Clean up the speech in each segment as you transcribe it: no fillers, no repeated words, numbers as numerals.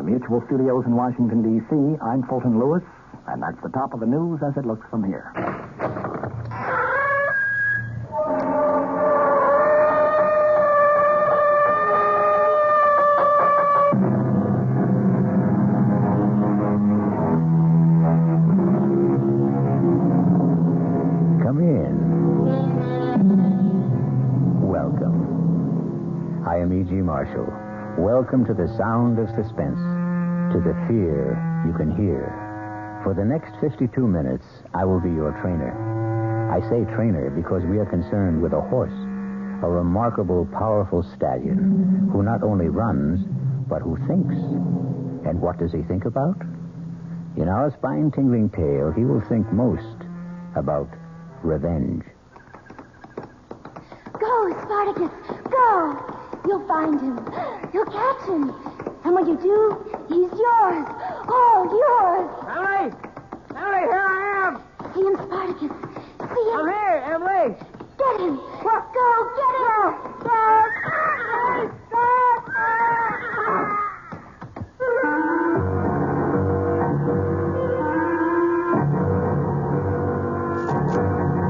Mutual Studios in Washington, D.C., I'm Fulton Lewis, and that's the top of the news as it looks from here. Come in. Welcome. I am E.G. Marshall. Welcome to the sound of suspense, to the fear you can hear. For the next 52 minutes, I will be your trainer. I say trainer because we are concerned with a horse, a remarkable, powerful stallion who not only runs, but who thinks. And what does he think about? In our spine-tingling tale, he will think most about revenge. Go, Spartacus, go! You'll find him. You'll catch him. And when you do, he's yours. All yours. Emily! Emily, here I am! See him, Spartacus. See him. I'm here, Emily! Get him. Let's go. Get him.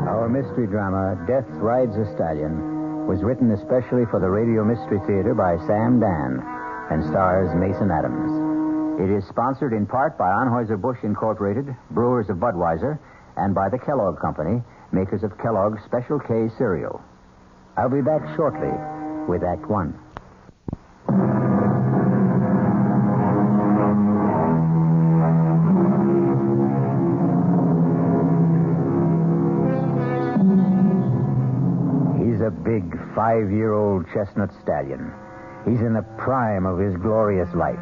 Our mystery drama, Death Rides a Stallion, was written especially for the Radio Mystery Theater by Sam Dan and stars Mason Adams. It is sponsored in part by Anheuser-Busch Incorporated, brewers of Budweiser, and by the Kellogg Company, makers of Kellogg's Special K cereal. I'll be back shortly with Act One. He's a big 5-year-old chestnut stallion. He's in the prime of his glorious life.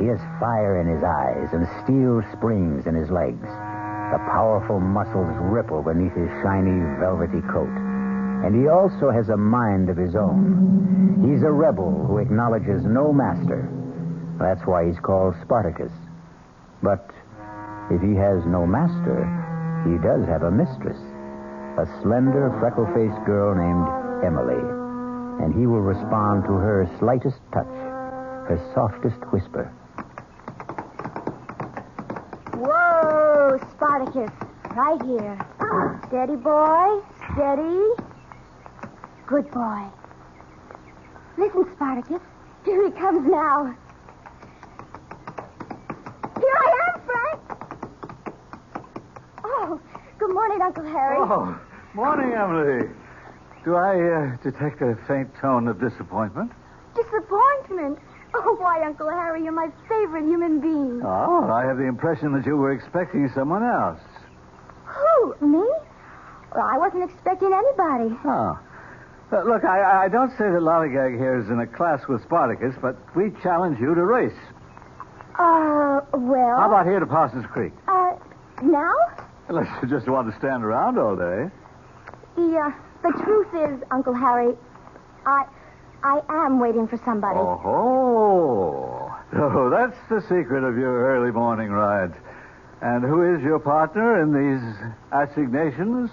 He has fire in his eyes and steel springs in his legs. The powerful muscles ripple beneath his shiny, velvety coat. And he also has a mind of his own. He's a rebel who acknowledges no master. That's why he's called Spartacus. But if he has no master, he does have a mistress. A slender, freckle-faced girl named Emily. And he will respond to her slightest touch, her softest whisper. Whoa, Spartacus. Right here. Steady, boy. Steady. Good boy. Listen, Spartacus. Here he comes now. Here I am, Frank. Oh, good morning, Uncle Harry. Oh, morning, Emily. Do I detect a faint tone of disappointment? Disappointment? Oh, why, Uncle Harry, you're my favorite human being. Oh, I have the impression that you were expecting someone else. Who, me? Well, I wasn't expecting anybody. Oh. Look, I don't say that Lollygag here is in a class with Spartacus, but we challenge you to race. Well... How about here to Parsons Creek? Now? Unless you just want to stand around all day. The truth is, Uncle Harry, I am waiting for somebody. Oh, that's the secret of your early morning rides. And who is your partner in these assignations?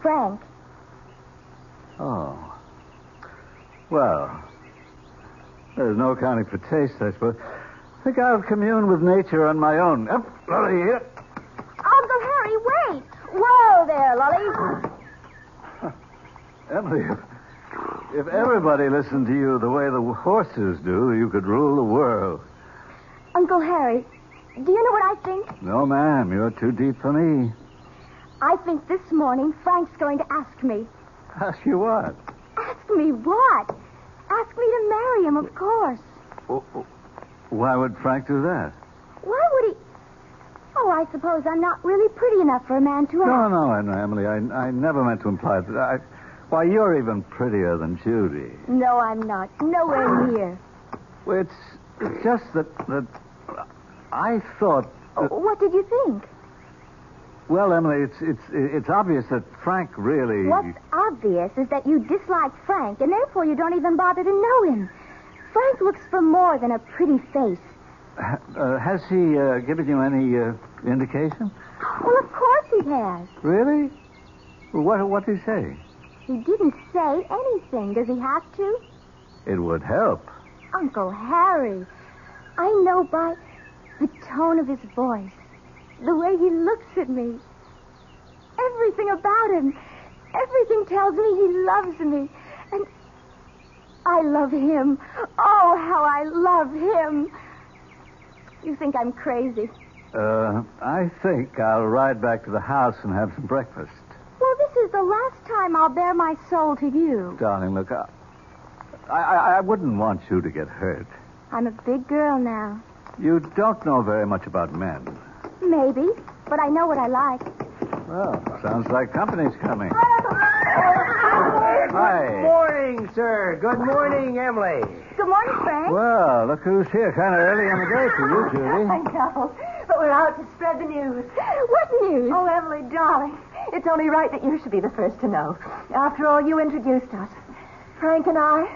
Frank. Oh. Well, there's no accounting for taste, I suppose. I think I'll commune with nature on my own. Lolly, here. Uncle Harry, wait! Whoa there, Lolly. Emily, if everybody listened to you the way the horses do, you could rule the world. Uncle Harry, do you know what I think? No, ma'am. You're too deep for me. I think this morning Frank's going to ask me. Ask you what? Ask me what? Ask me to marry him, of course. Why would Frank do that? Why would he... Oh, I suppose I'm not really pretty enough for a man to ask. No, Emily. I never meant to imply that. Why, you're even prettier than Judy. No, I'm not. Nowhere near. Well, it's just that I thought... What did you think? Well, Emily, it's obvious that Frank really... What's obvious is that you dislike Frank, and therefore you don't even bother to know him. Frank looks for more than a pretty face. Has he given you any indication? Well, of course he has. Really? Well, what did he say? He didn't say anything. Does he have to? It would help. Uncle Harry. I know by the tone of his voice, the way he looks at me, everything about him, everything tells me he loves me. And I love him. Oh, how I love him. You think I'm crazy? I think I'll ride back to the house and have some breakfast. Well, this is the last time I'll bare my soul to you. Darling, look, I wouldn't want you to get hurt. I'm a big girl now. You don't know very much about men. Maybe, but I know what I like. Well, sounds like company's coming. Good Hi. morning, sir. Good morning, Emily. Good morning, Frank. Well, look who's here. Kind of early in the day for you, I Judy. know, but we're out to spread the news. What news? Oh, Emily, darling, it's only right that you should be the first to know. After all, you introduced us. Frank and I,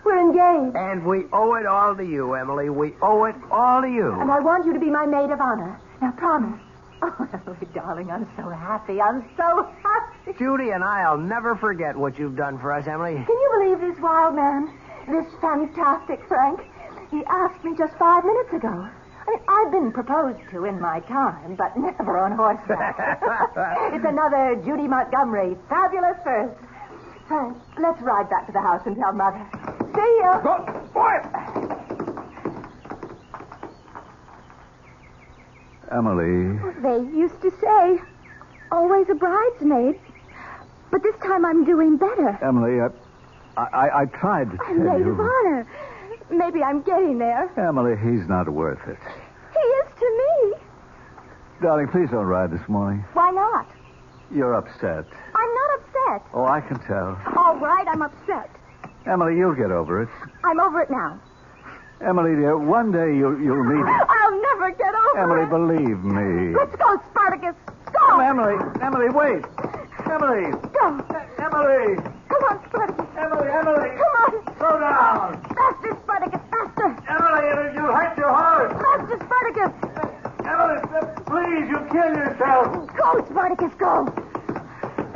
we're engaged. And we owe it all to you, Emily. We owe it all to you. And I want you to be my maid of honor. Now, promise. Oh, Emily, darling, I'm so happy. I'm so happy. Judy and I'll never forget what you've done for us, Emily. Can you believe this wild man? This fantastic Frank? He asked me just 5 minutes ago. I mean, I've been proposed to in my time, but never on horseback. It's another Judy Montgomery. Fabulous first. Frank, let's ride back to the house and tell Mother. See ya. Go, boy! Emily. They used to say, always a bridesmaid. But this time I'm doing better. Emily, I tried to tell I'm maid you. of honor. Maybe I'm getting there. Emily, he's not worth it. He is to me. Darling, please don't ride this morning. Why not? You're upset. I'm not upset. Oh, I can tell. All right, I'm upset. Emily, you'll get over it. I'm over it now. Emily, dear, one day you'll meet... I'll never get over Emily, it. believe me. Let's go, Spartacus. Go. Oh, Emily, wait. Emily. Go. Emily. Come on, Spartacus. Emily. Come on. Slow down. Faster, Spartacus, faster. Emily, you hurt your horse. Faster, Spartacus. Emily, please, you kill yourself. Go, Spartacus, go.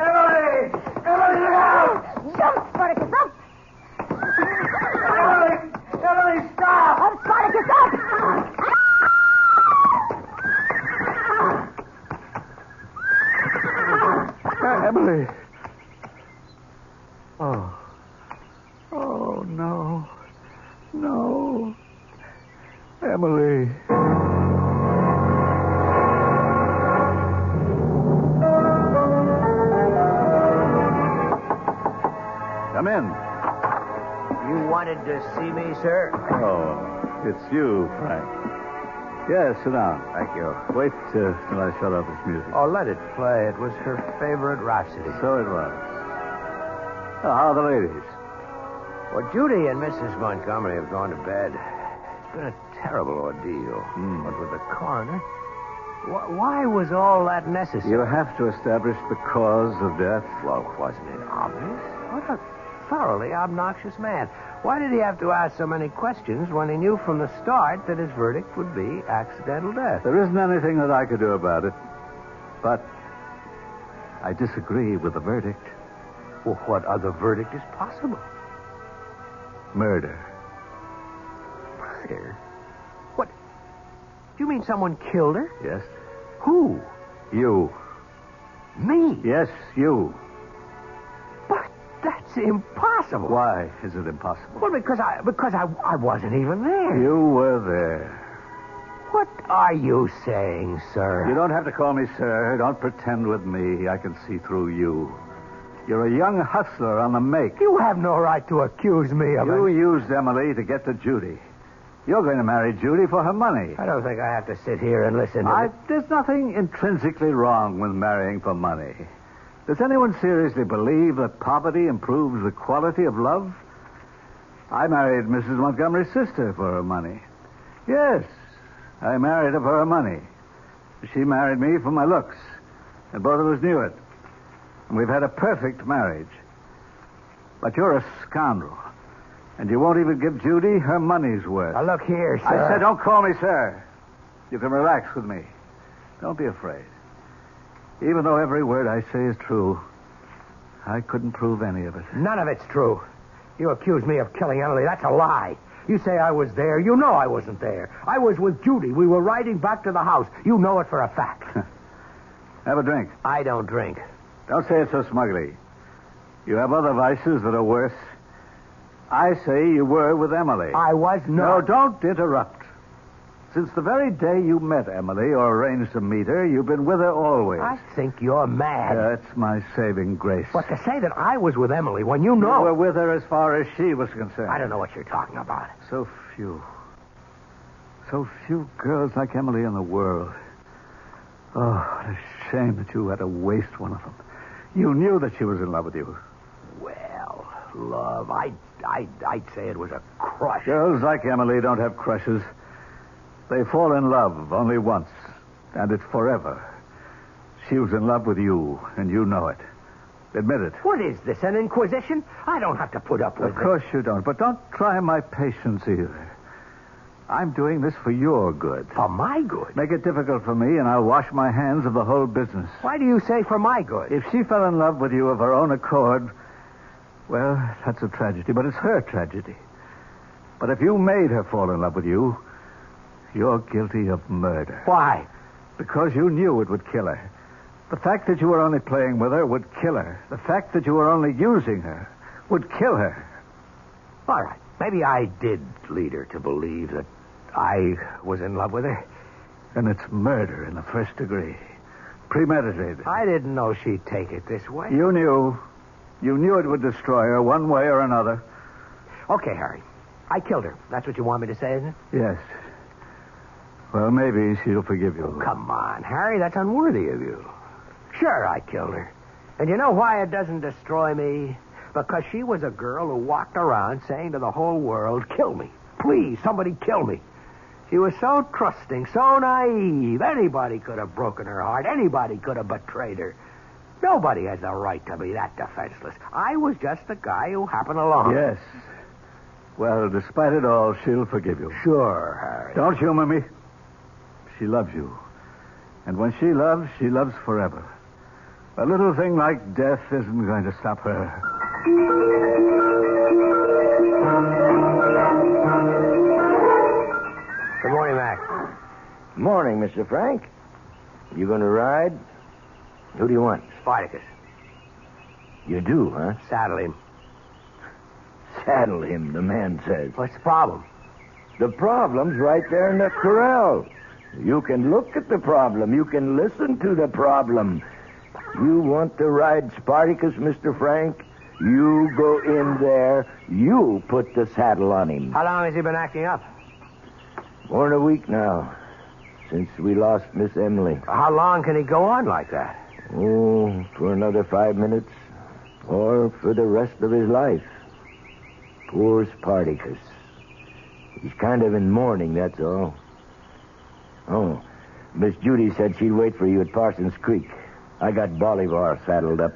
Emily, look out. Jump, Spartacus, up. Emily, stop. Up, Spartacus, up. Emily. Oh, no. No. Emily. Come in. You wanted to see me, sir? Oh, it's you, Frank. Yes, sit down. Thank you. Wait till I shut off this music. Oh, let it play. It was her favorite Rhapsody. So it was. Oh, how are the ladies? Well, Judy and Mrs. Montgomery have gone to bed. It's been a terrible ordeal. But with the coroner, why was all that necessary? You have to establish the cause of death. Well, wasn't it obvious? What a thoroughly obnoxious man. Why did he have to ask so many questions when he knew from the start that his verdict would be accidental death? There isn't anything that I could do about it. But I disagree with the verdict. Well, what other verdict is possible? Murder. Murder? What? Do you mean someone killed her? Yes? Who? You. Me? Yes, you. But that's impossible. Why is it impossible? Well, because I wasn't even there. You were there. What are you saying, sir? You don't have to call me sir. Don't pretend with me. I can see through you. You're a young hustler on the make. You have no right to accuse me of You it. used Emily to get to Judy. You're going to marry Judy for her money. I don't think I have to sit here and listen to There's nothing intrinsically wrong with marrying for money. Does anyone seriously believe that poverty improves the quality of love? I married Mrs. Montgomery's sister for her money. Yes, I married her for her money. She married me for my looks, and both of us knew it. And we've had a perfect marriage. But you're a scoundrel, and you won't even give Judy her money's worth. Now, look here, sir. I said don't call me sir. You can relax with me. Don't be afraid. Even though every word I say is true, I couldn't prove any of it. None of it's true. You accuse me of killing Emily. That's a lie. You say I was there. You know I wasn't there. I was with Judy. We were riding back to the house. You know it for a fact. Have a drink. I don't drink. Don't say it so smugly. You have other vices that are worse. I say you were with Emily. I was not. No, don't interrupt. Since the very day you met Emily or arranged to meet her, you've been with her always. I think you're mad. That's my saving grace. But to say that I was with Emily when you know... You were with her as far as she was concerned. I don't know what you're talking about. So few girls like Emily in the world. Oh, what a shame that you had to waste one of them. You knew that she was in love with you. Well, love, I'd say it was a crush. Girls like Emily don't have crushes. They fall in love only once, and it's forever. She was in love with you, and you know it. Admit it. What is this, an inquisition? I don't have to put up with it. Of course you don't, but don't try my patience either. I'm doing this for your good. For my good? Make it difficult for me, and I'll wash my hands of the whole business. Why do you say for my good? If she fell in love with you of her own accord, well, that's a tragedy, but it's her tragedy. But if you made her fall in love with you, you're guilty of murder. Why? Because you knew it would kill her. The fact that you were only playing with her would kill her. The fact that you were only using her would kill her. All right. Maybe I did lead her to believe that I was in love with her. And it's murder in the first degree. Premeditated. I didn't know she'd take it this way. You knew. You knew it would destroy her one way or another. Okay, Harry. I killed her. That's what you want me to say, isn't it? Yes. Well, maybe she'll forgive you. Oh, come on, Harry. That's unworthy of you. Sure, I killed her. And you know why it doesn't destroy me? Because she was a girl who walked around saying to the whole world, kill me. Please, somebody kill me. She was so trusting, so naive. Anybody could have broken her heart. Anybody could have betrayed her. Nobody has the right to be that defenseless. I was just the guy who happened along. Yes. Well, despite it all, she'll forgive you. Sure, Harry. Don't humor me. She loves you. And when she loves forever. A little thing like death isn't going to stop her. Good morning, Mac. Morning, Mr. Frank. You going to ride? Who do you want? Spartacus. You do, huh? Saddle him. Saddle him, the man says. What's the problem? The problem's right there in the corral. You can look at the problem. You can listen to the problem. You want to ride Spartacus, Mr. Frank? You go in there. You put the saddle on him. How long has he been acting up? More than a week now, since we lost Miss Emily. How long can he go on like that? Oh, for another 5 minutes. Or for the rest of his life. Poor Spartacus. He's kind of in mourning, that's all. Oh, Miss Judy said she'd wait for you at Parsons Creek. I got Bolivar saddled up.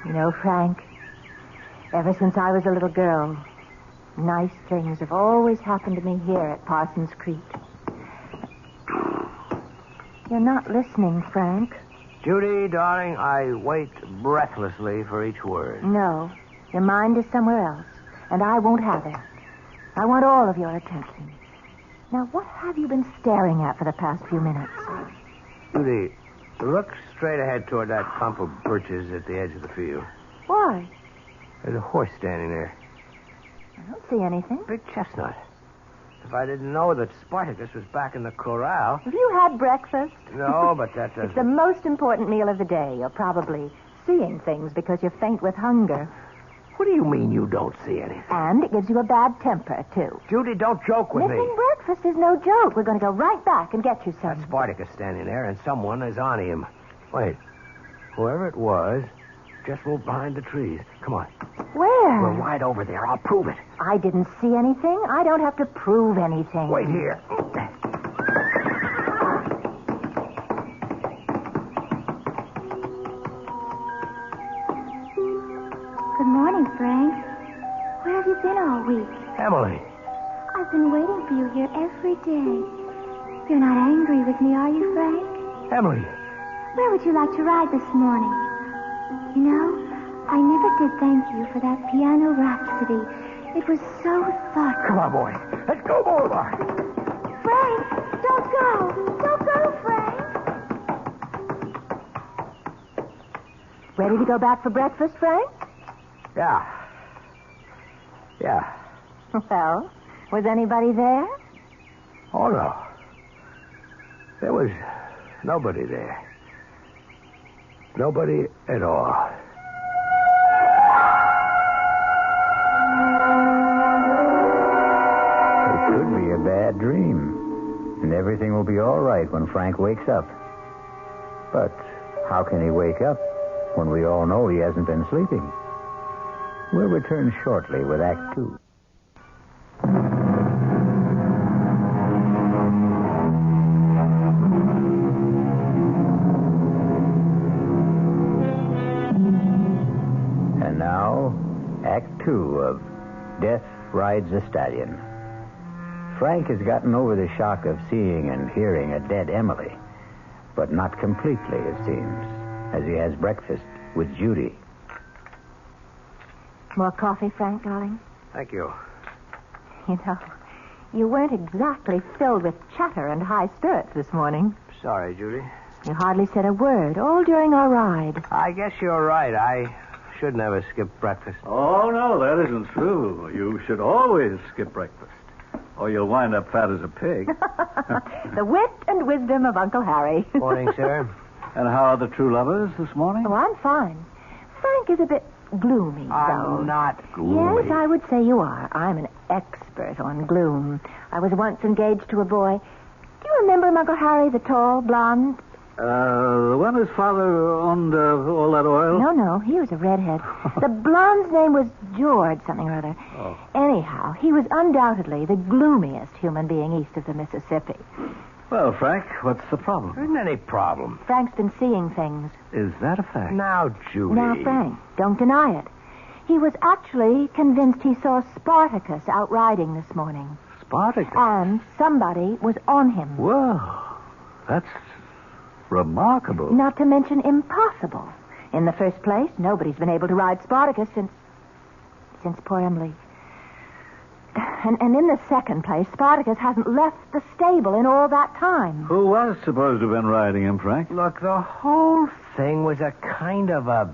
You know, Frank, ever since I was a little girl, nice things have always happened to me here at Parsons Creek. You're not listening, Frank. Judy, darling, I wait breathlessly for each word. No, your mind is somewhere else, and I won't have it. I want all of your attention. Now, what have you been staring at for the past few minutes? Judy, look straight ahead toward that clump of birches at the edge of the field. Why? There's a horse standing there. I don't see anything. Big chestnut. If I didn't know that Spartacus was back in the corral... Have you had breakfast? No, but that doesn't... It's the most important meal of the day. You're probably seeing things because you're faint with hunger. What do you mean you don't see anything? And it gives you a bad temper, too. Judy, don't joke with me. Missing breakfast is no joke. We're going to go right back and get you some. That's Spartacus standing there, and someone is on him. Wait. Whoever it was just moved behind the trees. Come on. Where? We're right over there. I'll prove it. I didn't see anything. I don't have to prove anything. Wait here. Good morning, Frank. Where have you been all week? Emily. I've been waiting for you here every day. You're not angry with me, are you, Frank? Emily. Where would you like to ride this morning? You know, I never did thank you for that piano rhapsody. It was so thoughtful. Come on, boy. Let's go, Boulevard. Frank, don't go. Don't go, Frank. Ready to go back for breakfast, Frank? Yeah. Well, was anybody there? Oh, no. There was nobody there. Nobody at all. It could be a bad dream, and everything will be all right when Frank wakes up. But how can he wake up when we all know he hasn't been sleeping? We'll return shortly with Act 2. And now, Act 2 of Death Rides a Stallion. Frank has gotten over the shock of seeing and hearing a dead Emily, but not completely, it seems, as he has breakfast with Judy. More coffee, Frank, darling? Thank you. You know, you weren't exactly filled with chatter and high spirits this morning. Sorry, Judy. You hardly said a word, all during our ride. I guess you're right. I should never skip breakfast. Oh, no, that isn't true. You should always skip breakfast, or you'll wind up fat as a pig. The wit and wisdom of Uncle Harry. Morning, sir. And how are the true lovers this morning? Oh, I'm fine. Frank is a bit gloomy, though. I'm not gloomy. Yes, I would say you are. I'm an expert on gloom. I was once engaged to a boy. Do you remember him, Uncle Harry, the tall, blonde? The one whose father owned all that oil? No, he was a redhead. The blonde's name was George something or other. Oh. Anyhow, he was undoubtedly the gloomiest human being east of the Mississippi. Well, Frank, what's the problem? There isn't any problem. Frank's been seeing things. Is that a fact? Now, Judy. Now, Frank, don't deny it. He was actually convinced he saw Spartacus out riding this morning. Spartacus? And somebody was on him. Whoa, that's remarkable. Not to mention impossible. In the first place, nobody's been able to ride Spartacus since poor Emily. And in the second place, Spartacus hasn't left the stable in all that time. Who was supposed to have been riding him, Frank? Look, the whole thing was a kind of a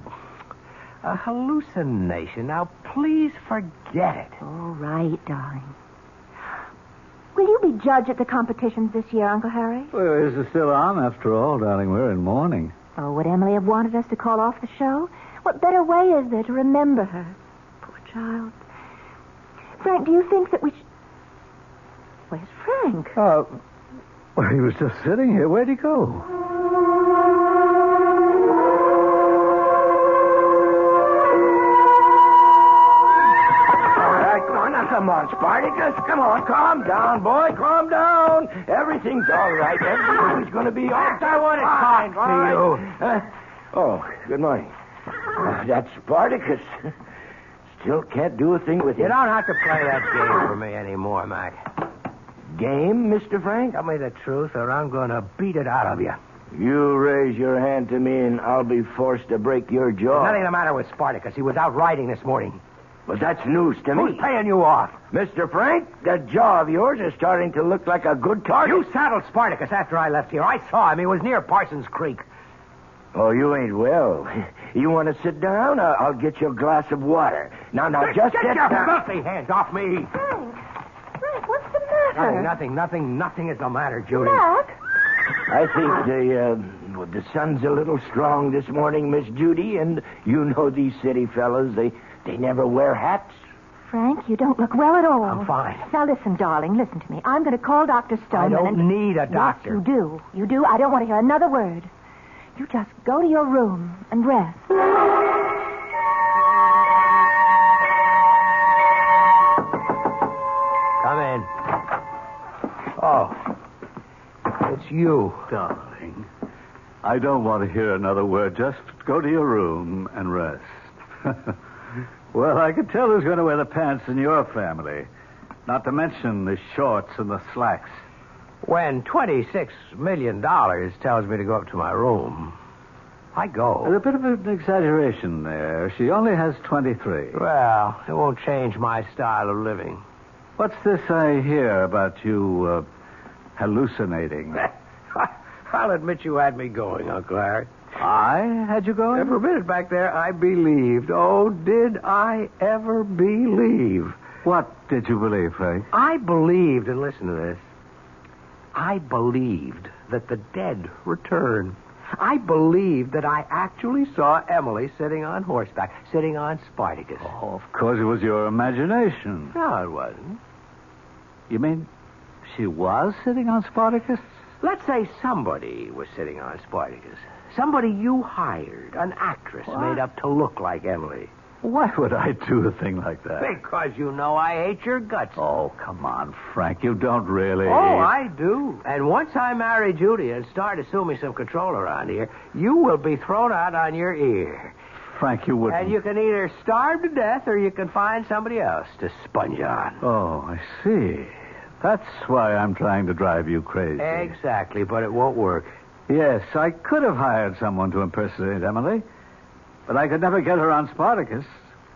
hallucination. Now, please forget it. All right, darling. Will you be judge at the competitions this year, Uncle Harry? Well, is it still on? After all, darling, we're in mourning. Oh, would Emily have wanted us to call off the show? What better way is there to remember her? Poor child. Frank, do you think that we should... Where's Frank? Well, he was just sitting here. Where'd he go? Come on, Spartacus. Come on, calm down, boy. Calm down. Everything's all right. Everything's going to be all right. I want it kind to you. Good morning. That's Spartacus. Still can't do a thing with him. You don't have to play that game for me anymore, Mac. Game, Mr. Frank? Tell me the truth, or I'm going to beat it out of you. You raise your hand to me, and I'll be forced to break your jaw. There's nothing the matter with Spartacus. He was out riding this morning. But that's news to me. Who's paying you off? Mr. Frank, that jaw of yours is starting to look like a good target. You saddled Spartacus after I left here. I saw him. He was near Parsons Creek. Oh, you ain't well. You want to sit down? I'll get you a glass of water. Now, just get your filthy hands off me. Frank, what's the matter? Nothing is the matter, Judy. Mac? I think the sun's a little strong this morning, Miss Judy, and you know these city fellas, they never wear hats. Frank, you don't look well at all. I'm fine. Now, listen, darling, listen to me. I'm going to call Dr. Stoneman. I don't need a doctor. Yes, you do. You do. I don't want to hear another word. You just go to your room and rest. Come in. Oh, it's you. Darling, I don't want to hear another word. Just go to your room and rest. Well, I can tell who's going to wear the pants in your family. Not to mention the shorts and the slacks. When $26 million tells me to go up to my room. I go. A bit of an exaggeration there. She only has 23. Well, it won't change my style of living. What's this I hear about you hallucinating? I'll admit you had me going, Uncle Harry. I had you going? For a minute back there, I believed. Oh, did I ever believe? What did you believe, Frank? I believed, and listen to this, I believed that the dead return. I believed that I actually saw Emily sitting on horseback, sitting on Spartacus. Oh, of course it was your imagination. No, it wasn't. You mean she was sitting on Spartacus? Let's say somebody was sitting on Spartacus. Somebody you hired, an actress made up to look like Emily. Why would I do a thing like that? Because you know I hate your guts. Oh, come on, Frank. You don't really. Oh, I do. And once I marry Judy and start assuming some control around here, you will be thrown out on your ear. Frank, you wouldn't. And you can either starve to death or you can find somebody else to sponge on. Oh, I see. That's why I'm trying to drive you crazy. Exactly, but it won't work. Yes, I could have hired someone to impersonate Emily, but I could never get her on Spartacus.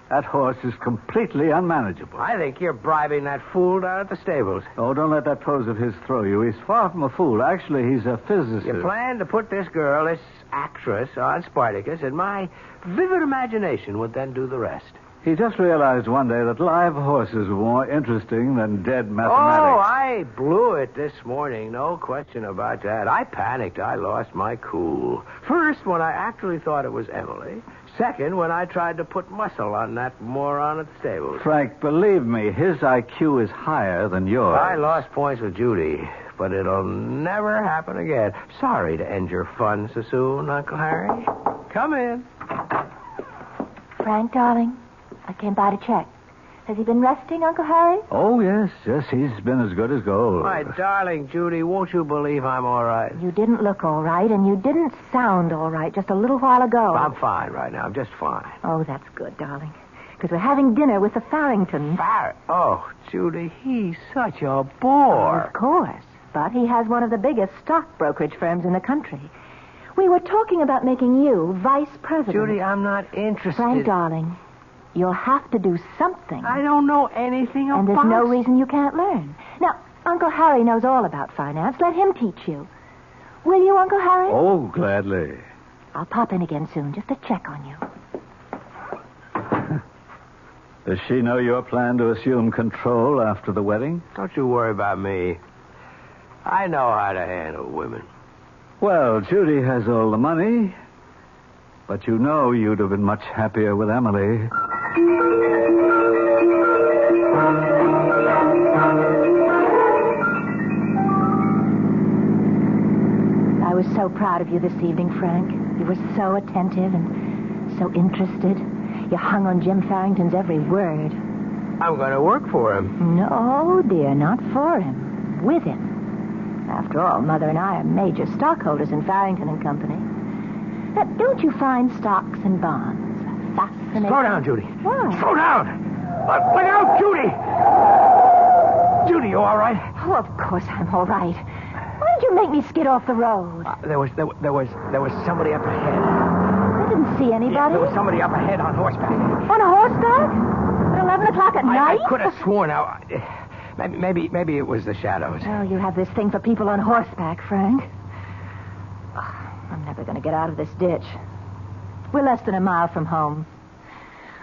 That horse is completely unmanageable. I think you're bribing that fool down at the stables. Oh, don't let that pose of his throw you. He's far from a fool. Actually, he's a physicist. You plan to put this girl, this actress, on Spartacus, and my vivid imagination would then do the rest. He just realized one day that live horses were more interesting than dead mathematics. Oh, I blew it this morning. No question about that. I panicked. I lost my cool. First, when I actually thought it was Emily. Second, when I tried to put muscle on that moron at the stables. Frank, believe me, his IQ is higher than yours. I lost points with Judy, but it'll never happen again. Sorry to end your fun so soon, Uncle Harry. Come in. Frank, darling, I came by to check. Has he been resting, Uncle Harry? Oh, yes. He's been as good as gold. My darling Judy, won't you believe I'm all right? You didn't look all right, and you didn't sound all right just a little while ago. I'm fine right now. I'm just fine. Oh, that's good, darling. Because we're having dinner with the Farringtons. Oh, Judy, he's such a bore. Of course. But he has one of the biggest stock brokerage firms in the country. We were talking about making you vice president. Judy, I'm not interested. Frank, darling, you'll have to do something. I don't know anything about... And there's no reason you can't learn. Now, Uncle Harry knows all about finance. Let him teach you. Will you, Uncle Harry? Oh, gladly. I'll pop in again soon just to check on you. Does she know your plan to assume control after the wedding? Don't you worry about me. I know how to handle women. Well, Judy has all the money, but you know you'd have been much happier with Emily. I was so proud of you this evening, Frank. You were so attentive and so interested. You hung on Jim Farrington's every word. I'm going to work for him. No, dear, not for him. With him. After all, Mother and I are major stockholders in Farrington and Company. Now, don't you find stocks and bonds fascinating? Slow down, Judy. Why? Slow down! Look out, Judy! Judy, you all right? Oh, of course I'm all right. Why did you make me skid off the road? There was somebody up ahead. I didn't see anybody. Yeah, there was somebody up ahead on horseback. On a horseback? At 11 o'clock at night? I could have sworn. Now, maybe it was the shadows. Oh, you have this thing for people on horseback, Frank. Oh, I'm never going to get out of this ditch. We're less than a mile from home.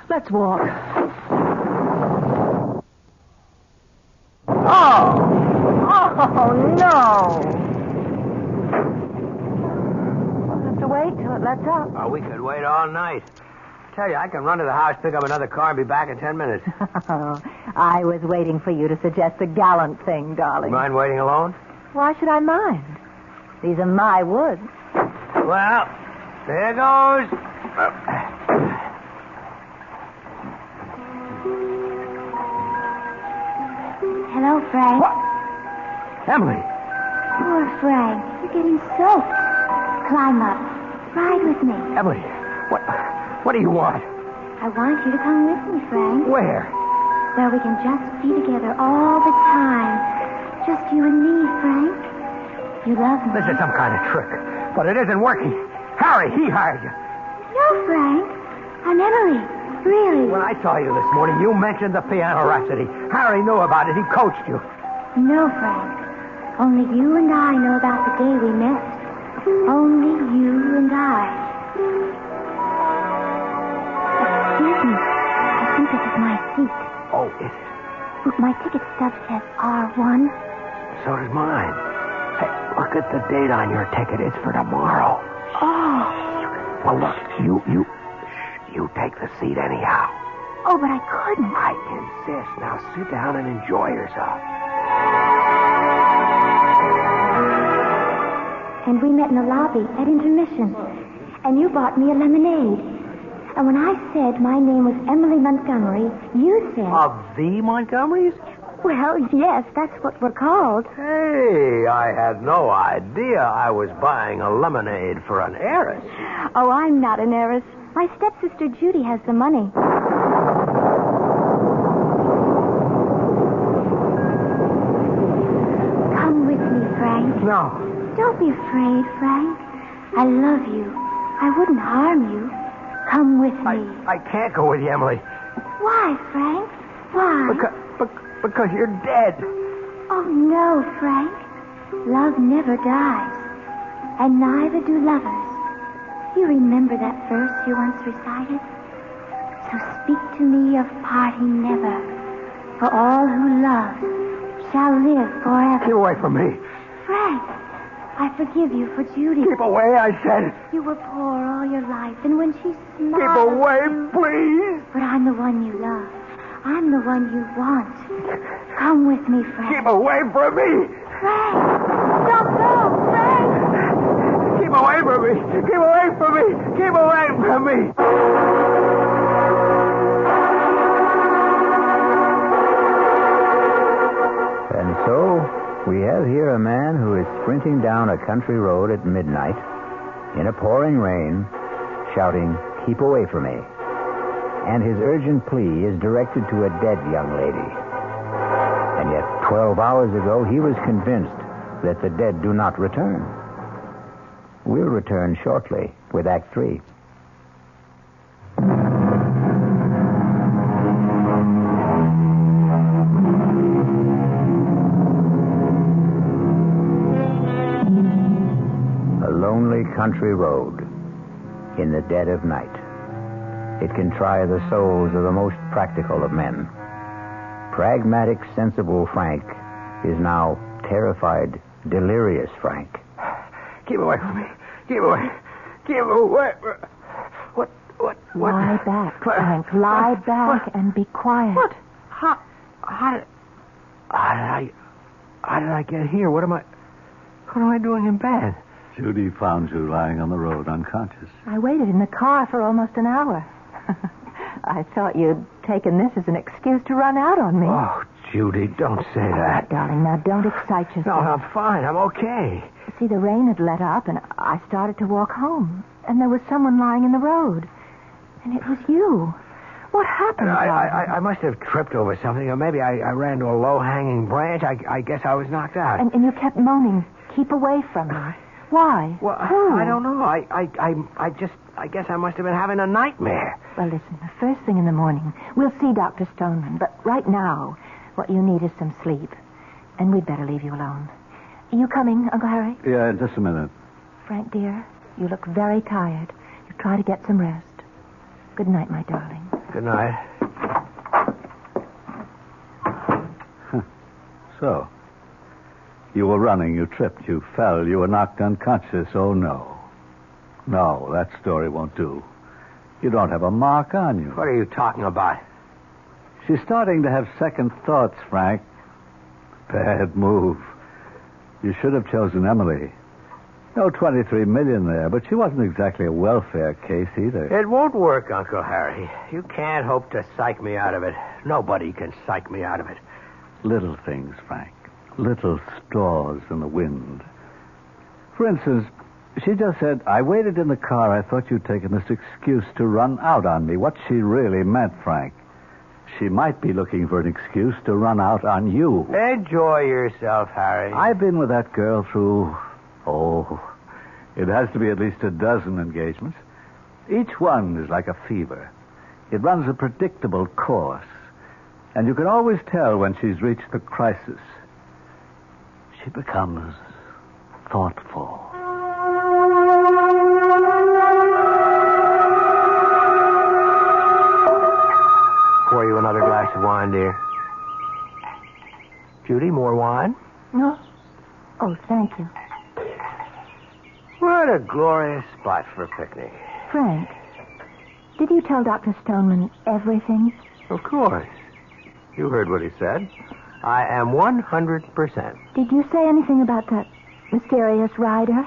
Let's walk. Oh, no. We'll have to wait till it lets up. Oh, we could wait all night. Tell you, I can run to the house, pick up another car, and be back in 10 minutes. I was waiting for you to suggest a gallant thing, darling. You mind waiting alone? Why should I mind? These are my woods. Well, there goes. Hello, Frank. What? Emily. Poor Frank. You're getting soaked. Climb up. Ride with me. Emily, what do you want? I want you to come with me, Frank. Where? Where we can just be together all the time. Just you and me, Frank. You love me. This is some kind of trick, but it isn't working. Harry, he hired you. No, Frank. I'm Emily. Really. When I saw you this morning, you mentioned the piano rhapsody. Harry knew about it. He coached you. No, Frank. Only you and I know about the day we met. Only you and I. Excuse me. I think this is my seat. Oh, is it? My ticket stub says R1. So does mine. Hey, look at the date on your ticket. It's for tomorrow. Oh. Well, look, you take the seat anyhow. Oh, but I couldn't. I insist. Now sit down and enjoy yourself. And we met in the lobby at intermission. And you bought me a lemonade. And when I said my name was Emily Montgomery, you said... Of the Montgomerys? Well, yes, that's what we're called. Hey, I had no idea I was buying a lemonade for an heiress. Oh, I'm not an heiress. My stepsister Judy has the money. Come with me, Frank. No. Don't be afraid, Frank. I love you. I wouldn't harm you. Come with me. I can't go with you, Emily. Why, Frank? Why? Because you're dead. Oh, no, Frank. Love never dies. And neither do lovers. You remember that verse you once recited? So speak to me of parting never. For all who love shall live forever. Keep away from me. Frank, I forgive you for Judy. Keep away, I said. You were poor all your life, and when she smiled... Keep away, please. But I'm the one you love. I'm the one you want. Come with me, Frank. Keep away from me. Frank! Don't go, Frank! Keep away from me. Keep away from me. Keep away from me. And so, we have here a man who is sprinting down a country road at midnight, in a pouring rain, shouting, "Keep away from me." And his urgent plea is directed to a dead young lady. And yet, 12 hours ago, he was convinced that the dead do not return. We'll return shortly with Act 3. A lonely country road in the dead of night. It can try the souls of the most practical of men. Pragmatic, sensible Frank is now terrified, delirious Frank. Keep away from me. Keep away. Keep away. What? Lie back, Frank. Lie back and be quiet. What? How did I get here? What am I doing in bed? Judy found you lying on the road, unconscious. I waited in the car for almost an hour. I thought you'd taken this as an excuse to run out on me. Oh, Judy, don't say that. Darling, now don't excite yourself. No, I'm fine. I'm okay. See, the rain had let up, and I started to walk home. And there was someone lying in the road. And it was you. What happened? I must have tripped over something, or maybe I ran to a low-hanging branch. I guess I was knocked out. And you kept moaning, "Keep away from me." Why? Well, Who? I don't know. I guess I must have been having a nightmare. Well, listen, the first thing in the morning, we'll see Dr. Stoneman. But right now, what you need is some sleep. And we'd better leave you alone. Are you coming, Uncle Harry? Yeah, just a minute. Frank, dear, you look very tired. You try to get some rest. Good night, my darling. Good night. So, you were running, you tripped, you fell, you were knocked unconscious. Oh, no. No, that story won't do. You don't have a mark on you. What are you talking about? She's starting to have second thoughts, Frank. Bad move. You should have chosen Emily. No $23 million there, but she wasn't exactly a welfare case either. It won't work, Uncle Harry. You can't hope to psych me out of it. Nobody can psych me out of it. Little things, Frank. Little straws in the wind. For instance, she just said, "I waited in the car. I thought you'd taken this excuse to run out on me." What she really meant, Frank, she might be looking for an excuse to run out on you. Enjoy yourself, Harry. I've been with that girl through, It has to be at least a dozen engagements. Each one is like a fever. It runs a predictable course. And you can always tell when she's reached the crisis. She becomes thoughtful. Pour you another glass of wine, dear. Judy, more wine? No. Oh, thank you. What a glorious spot for a picnic. Frank, did you tell Dr. Stoneman everything? Of course. You heard what he said. I am 100%. Did you say anything about that mysterious rider?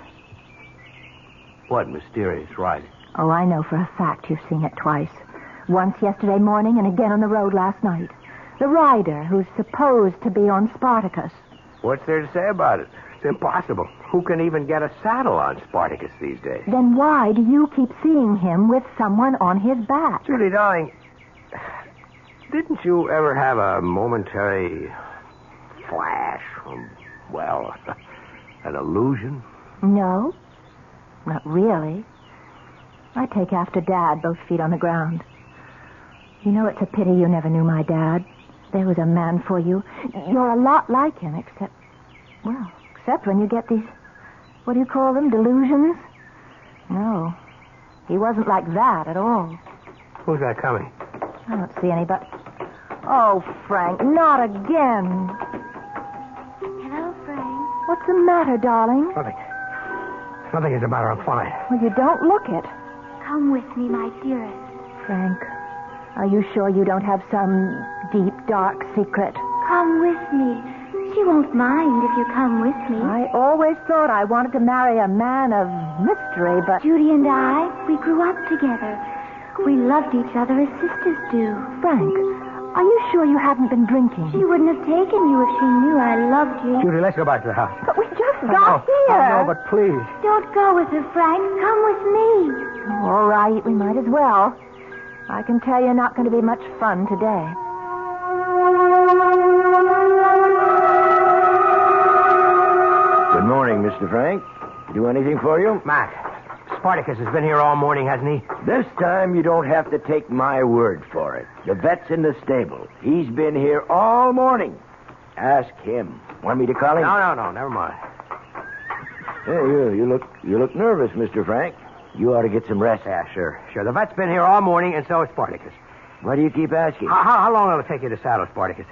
What mysterious rider? Oh, I know for a fact you've seen it twice. Once yesterday morning and again on the road last night. The rider who's supposed to be on Spartacus. What's there to say about it? It's impossible. Who can even get a saddle on Spartacus these days? Then why do you keep seeing him with someone on his back? Judy, darling, didn't you ever have a momentary flash from, well, an illusion? No, not really. I take after Dad, both feet on the ground. You know, it's a pity you never knew my dad. There was a man for you. You're a lot like him, except when you get these, what do you call them, delusions? No, he wasn't like that at all. Who's that coming? I don't see anybody. Oh, Frank, not again. Hello, Frank. What's the matter, darling? Nothing. Nothing is the matter. I'm fine. Well, you don't look it. Come with me, my dearest. Frank, are you sure you don't have some deep, dark secret? Come with me. She won't mind if you come with me. I always thought I wanted to marry a man of mystery, but... Judy and I, we grew up together. We loved each other as sisters do. Frank, are you sure you haven't been drinking? She wouldn't have taken you if she knew I loved you. Judy, let's go back to the house. But we just got here. I know, but please. Don't go with her, Frank. Come with me. All right, we might as well. I can tell you're not going to be much fun today. Good morning, Mr. Frank. Do anything for you? Mac, Spartacus has been here all morning, hasn't he? This time you don't have to take my word for it. The vet's in the stable. He's been here all morning. Ask him. Want me to call him? No, never mind. Hey, you look nervous, Mr. Frank. You ought to get some rest. Yeah, sure. The vet's been here all morning, and so is Spartacus. Why do you keep asking? How long will it take you to saddle Spartacus?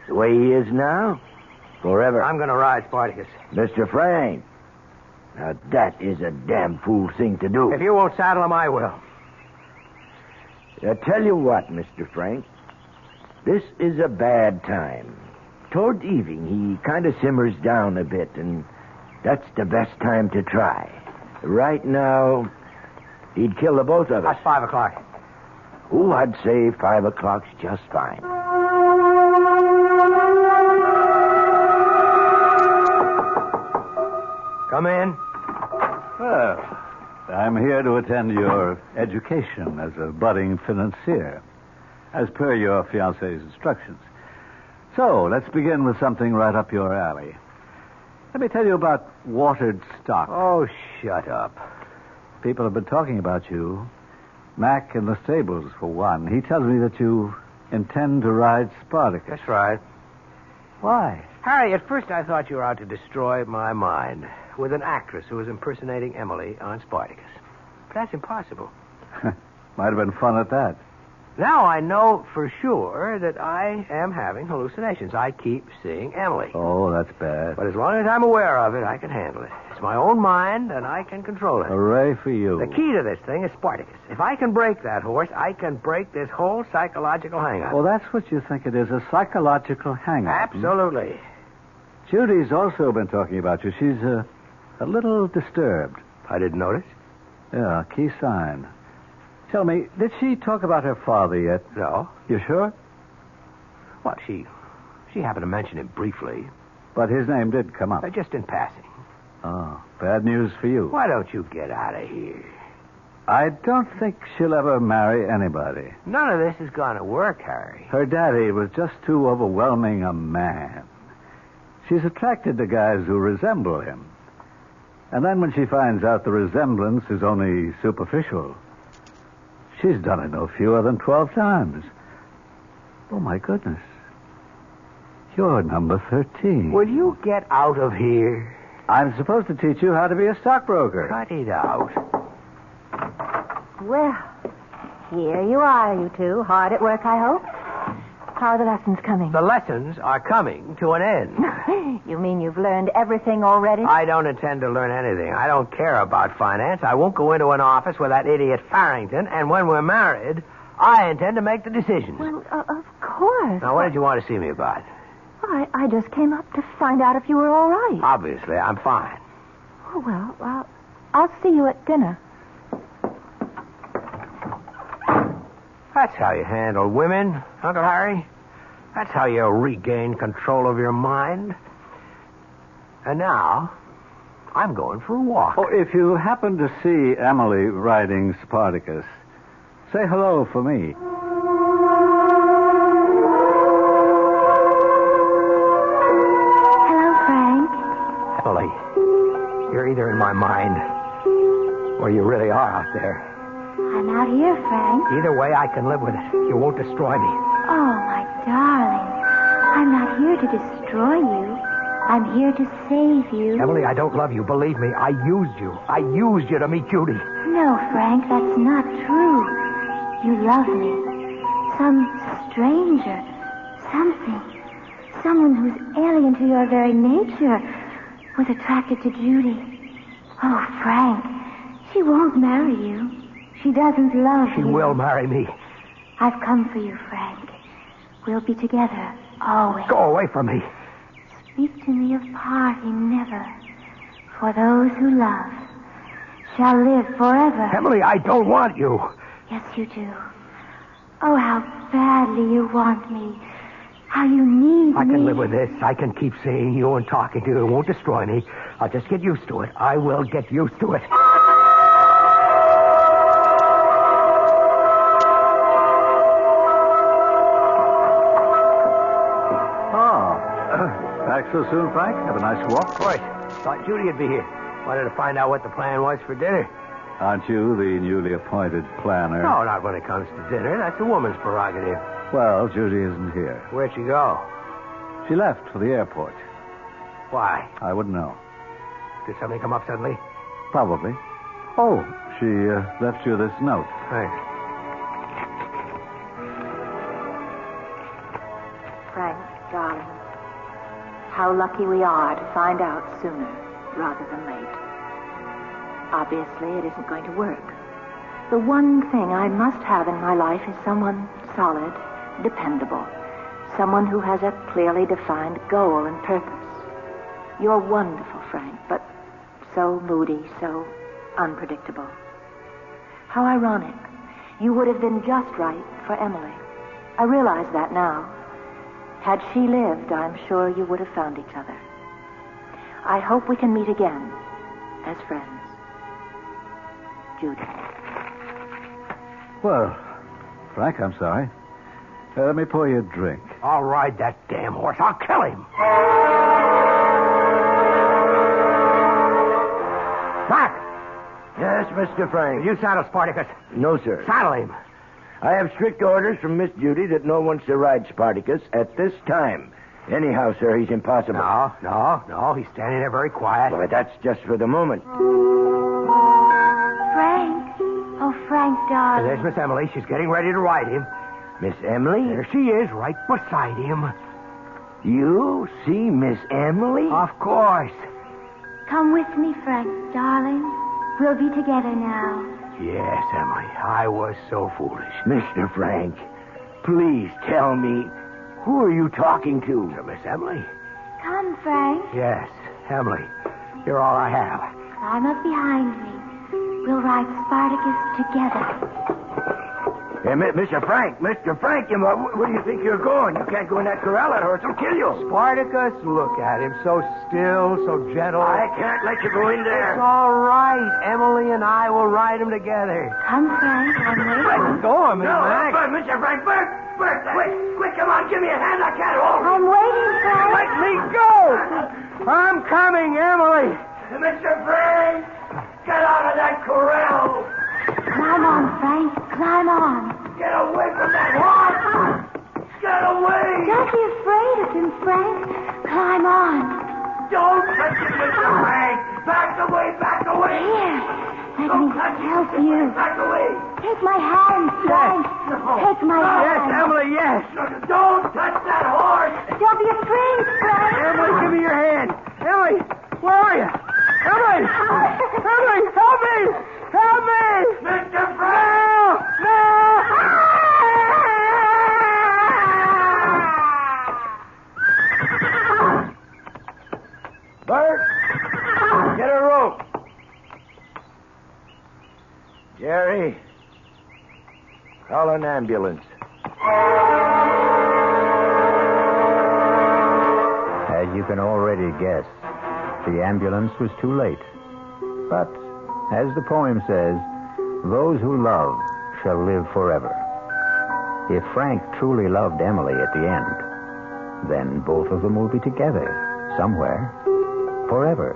The way he is now? Forever. I'm going to ride Spartacus. Mr. Frank. Now, that is a damn fool thing to do. If you won't saddle him, I will. I tell you what, Mr. Frank. This is a bad time. Toward evening, he kind of simmers down a bit, and that's the best time to try. Right now, he'd kill the both of us. That's 5 o'clock. Oh, I'd say 5 o'clock's just fine. Come in. Well, I'm here to attend your education as a budding financier, as per your fiancé's instructions. So, let's begin with something right up your alley. Let me tell you about watered stock. Oh, shut up. People have been talking about you. Mac in the stables, for one. He tells me that you intend to ride Spartacus. That's right. Why? Harry, at first I thought you were out to destroy my mind with an actress who was impersonating Emily on Spartacus. But that's impossible. Might have been fun at that. Now I know for sure that I am having hallucinations. I keep seeing Emily. Oh, that's bad. But as long as I'm aware of it, I can handle it. It's my own mind, and I can control it. Hooray for you. The key to this thing is Spartacus. If I can break that horse, I can break this whole psychological hang-up. Well, that's what you think it is, a psychological hang-up. Absolutely. Judy's also been talking about you. She's a little disturbed. I didn't notice. Yeah, key sign. Tell me, did she talk about her father yet? No. You sure? What, she happened to mention him briefly. But his name did come up. Just in passing. Oh, bad news for you. Why don't you get out of here? I don't think she'll ever marry anybody. None of this is going to work, Harry. Her daddy was just too overwhelming a man. She's attracted to guys who resemble him. And then when she finds out the resemblance is only superficial, she's done it no fewer than 12 times. Oh, my goodness. You're number 13. Will you get out of here? I'm supposed to teach you how to be a stockbroker. Cut it out. Well, here you are, you two. Hard at work, I hope. How are the lessons coming? The lessons are coming to an end. You mean you've learned everything already? I don't intend to learn anything. I don't care about finance. I won't go into an office with that idiot Farrington. And when we're married, I intend to make the decisions. Well, of course. Now, what did you want to see me about? I just came up to find out if you were all right. Obviously, I'm fine. Oh, well, I'll see you at dinner. That's how you handle women, Uncle Harry. That's how you regain control of your mind. And now, I'm going for a walk. Oh, if you happen to see Emily riding Spartacus, say hello for me. Hello, Frank. Emily, you're either in my mind or you really are out there. I'm out here, Frank. Either way, I can live with it. You won't destroy me. Oh, my darling. I'm not here to destroy you. I'm here to save you. Emily, I don't love you. Believe me, I used you. I used you to meet Judy. No, Frank, that's not true. You love me. Some stranger. Something. Someone who's alien to your very nature was attracted to Judy. Oh, Frank, she won't marry you. She doesn't love you. She will marry me. I've come for you, Frank. We'll be together, always. Go away from me. Speak to me of parting never. For those who love shall live forever. Emily, I don't want you. Yes, you do. Oh, how badly you want me. How you need me. I can live with this. I can keep seeing you and talking to you. It won't destroy me. I'll just get used to it. I will get used to it. Back so soon, Frank? Have a nice walk? Of course. Thought Judy'd be here. Wanted to find out what the plan was for dinner. Aren't you the newly appointed planner? No, not when it comes to dinner. That's a woman's prerogative. Well, Judy isn't here. Where'd she go? She left for the airport. Why? I wouldn't know. Did something come up suddenly? Probably. Oh, she left you this note. Thanks. Frank, darling, how lucky we are to find out sooner rather than late. Obviously, it isn't going to work. The one thing I must have in my life is someone solid, dependable, someone who has a clearly defined goal and purpose. You're wonderful, Frank, but so moody, so unpredictable. How ironic. You would have been just right for Emily. I realize that now. Had she lived, I'm sure you would have found each other. I hope we can meet again as friends. Judy. Well, Frank, I'm sorry. Let me pour you a drink. I'll ride that damn horse. I'll kill him. Mac! Yes, Mr. Frank. You saddle Spartacus. No, sir. Saddle him. I have strict orders from Miss Judy that no one's to ride Spartacus at this time. Anyhow, sir, he's impossible. No. He's standing there very quiet. Well, that's just for the moment. Frank. Oh, Frank, darling. There's Miss Emily. She's getting ready to ride him. Miss Emily? There she is, right beside him. You see Miss Emily? Of course. Come with me, Frank, darling. We'll be together now. Yes, Emily. I was so foolish. Mr. Frank, please tell me, who are you talking to? Miss Emily? Come, Frank. Yes, Emily. You're all I have. Climb up behind me. We'll ride Spartacus together. Hey, Mr. Frank, where do you think you're going? You can't go in that corral. That horse will kill you. Spartacus, look at him. So still, so gentle. I can't let you go in there. It's all right. Emily and I will ride him together. Come, Frank. I'm waiting. Let go of me, Mac. Mr. Frank, Bert, quick, come on, give me a hand. I can't hold. I'm waiting, Frank. Let me go. I'm coming, Emily. Mr. Frank! Get out of that corral! Climb on, Frank. Climb on. Get away from that horse! Get away! Don't be afraid of him, Frank. Climb on. Don't touch him, Mr. Frank! Back away, back away! Here, let Don't me touch him, help Mr. you. Frank. Back away! Take my hand, Frank. Take my hand. Emily, yes! Don't touch that horse! Don't be afraid, Frank. Emily, give me your hand! Emily, where are you? Emily! Emily, help me! Help me! Mr. Frank! No! Bert! Get a rope. Jerry, call an ambulance. As you can already guess, the ambulance was too late. But, as the poem says, those who love shall live forever. If Frank truly loved Emily at the end, then both of them will be together somewhere, forever.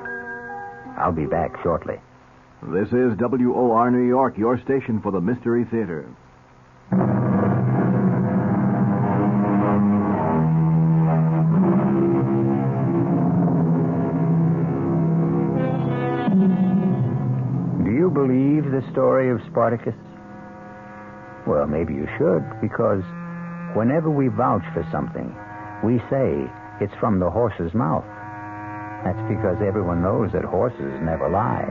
I'll be back shortly. This is WOR New York, your station for the Mystery Theater. Do you believe the story of Spartacus? Well, maybe you should, because whenever we vouch for something, we say it's from the horse's mouth. That's because everyone knows that horses never lie.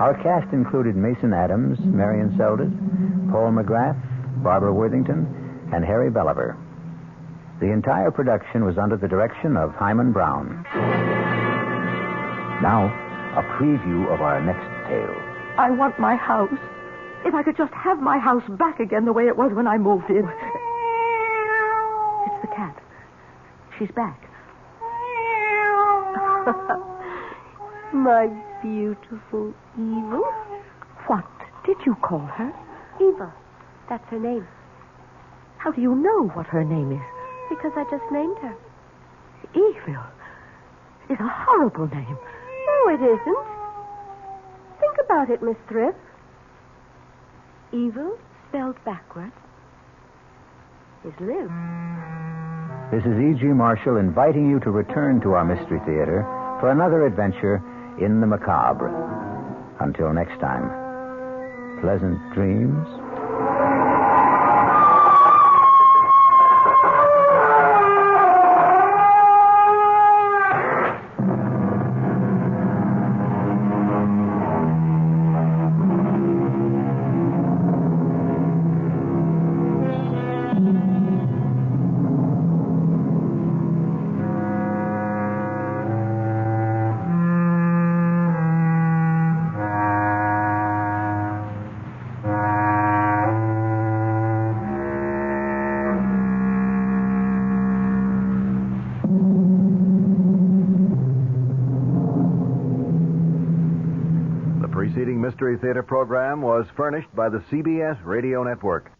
Our cast included Mason Adams, Marion Seldes, Paul McGrath, Barbara Worthington, and Harry Belliver. The entire production was under the direction of Hyman Brown. Now, a preview of our next tale. I want my house. If I could just have my house back again the way it was when I moved in. It's the cat. She's back. My beautiful Evil. What did you call her? Eva. That's her name. How do you know what her name is? Because I just named her. Evil is a horrible name. No, it isn't. Think about it, Miss Thrift. Evil, spelled backwards, is live. This is E.G. Marshall inviting you to return to our Mystery Theater for another adventure in the macabre. Until next time, pleasant dreams. The preceding Mystery Theater program was furnished by the CBS Radio Network.